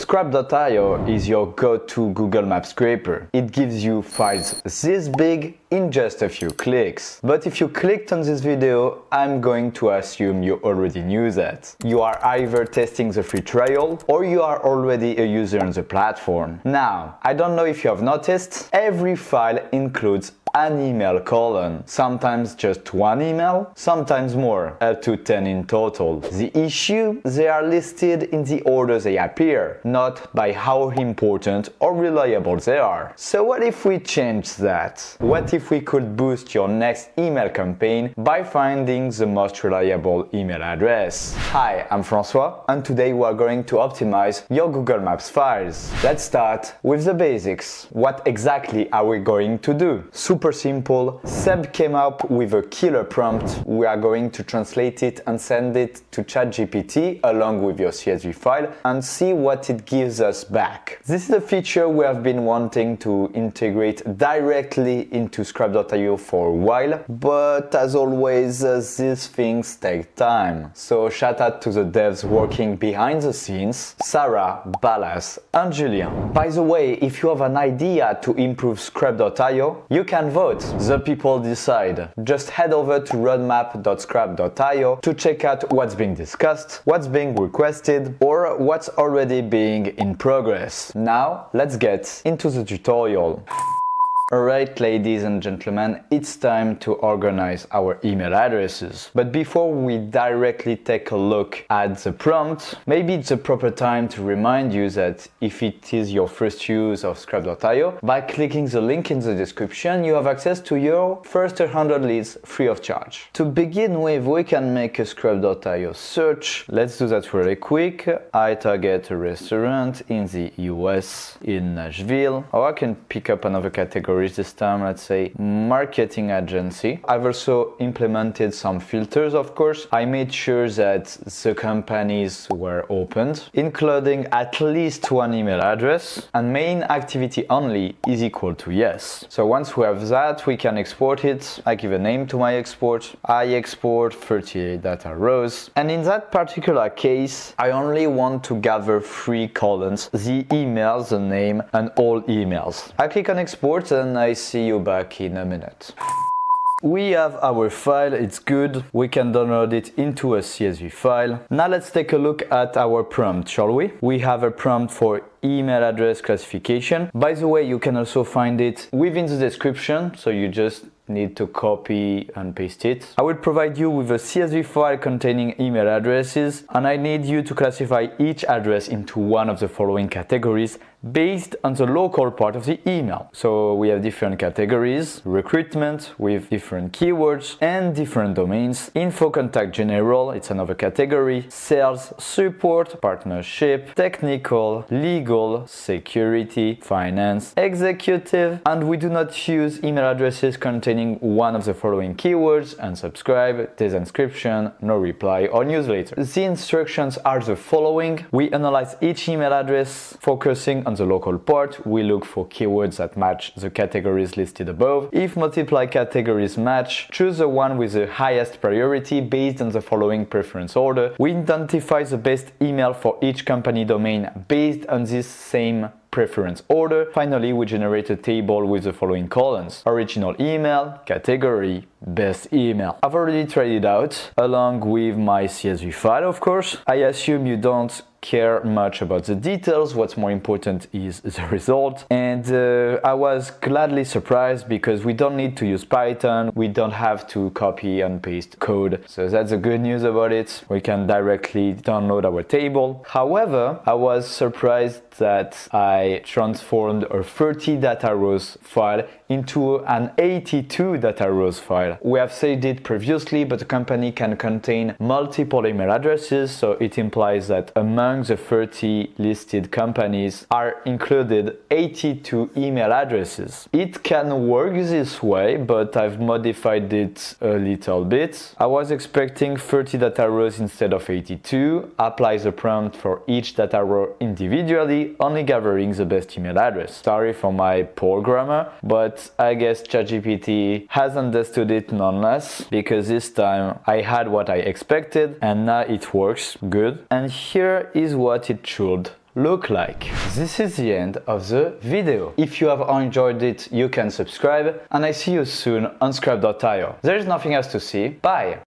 Scrap.io is your go-to Google Map scraper. It gives you files this big in just a few clicks. But if you clicked on this video, I'm going to assume you already knew that. You are either testing the free trial or you are already a user on the platform. Now, I don't know if you have noticed, every file includes an email column, sometimes just one email, sometimes more, up to 10 in total. The issue? They are listed in the order they appear, not by how important or reliable they are. So what if we change that? What if we could boost your next email campaign by finding the most reliable email address? Hi, I'm François, and today we are going to optimize your Google Maps files. Let's start with the basics. What exactly are we going to do? Super simple. Seb came up with a killer prompt. We are going to translate it and send it to ChatGPT along with your CSV file and see what it gives us back. This is a feature we have been wanting to integrate directly into Scrap.io for a while, but as always, these things take time. So shout out to the devs working behind the scenes, Sarah, Ballas, and Julien. By the way, if you have an idea to improve Scrap.io, you can vote. The people decide. Just head over to roadmap.scrap.io to check out what's being discussed, what's being requested, or what's already being in progress. Now, let's get into the tutorial. Alright, ladies and gentlemen, it's time to organize our email addresses. But before we directly take a look at the prompt, maybe it's a proper time to remind you that if it is your first use of Scrap.io, by clicking the link in the description, you have access to your first 100 leads free of charge. To begin with, we can make a Scrap.io search. Let's do that really quick. I target a restaurant in the US, in Nashville. Or I can pick up another category this time, let's say marketing agency. I've also implemented some filters, of course. I made sure that the companies were opened, including at least one email address, and main activity only is equal to yes. So once we have that, we can export it. I give a name to my export. I export 38 data rows. And in that particular case, I only want to gather 3 columns: the email, the name, and all emails. I click on export and I see you back in a minute. We have our file, it's good. We can download it into a CSV file. Now let's take a look at our prompt, shall we? We have a prompt for email address classification. By the way, you can also find it within the description, so you just need to copy and paste it. I will provide you with a CSV file containing email addresses, and I need you to classify each address into one of the following categories based on the local part of the email. So we have different categories: recruitment with different keywords and different domains, info contact general, it's another category, sales, support, partnership, technical, legal, security, finance, executive, and we do not use email addresses containing one of the following keywords: unsubscribe, desinscription, no reply, or newsletter. The instructions are the following. We analyze each email address, focusing on the local part. We look for keywords that match the categories listed above. If multiple categories match, choose the one with the highest priority based on the following preference order. We identify the best email for each company domain based on this same preference order. Finally, we generate a table with the following columns: original email, category, best email. I've already tried it out along with my CSV file, of course. I assume you don't care much about the details. What's more important is the result. And I was gladly surprised because we don't need to use Python. We don't have to copy and paste code. So that's the good news about it. We can directly download our table. However, I was surprised that I transformed a 30 data rows file into an 82 data rows file. We have said it previously, but a company can contain multiple email addresses, so it implies that among the 30 listed companies are included 82 email addresses. It can work this way, but I've modified it a little bit. I was expecting 30 data rows instead of 82. Apply the prompt for each data row individually, only gathering the best email address. Sorry for my poor grammar, but I guess ChatGPT has understood it nonetheless, because this time I had what I expected and now it works good. And here is what it should look like. This is the end of the video. If you have enjoyed it, you can subscribe, and I see you soon on scribe.io. There is nothing else to see. Bye!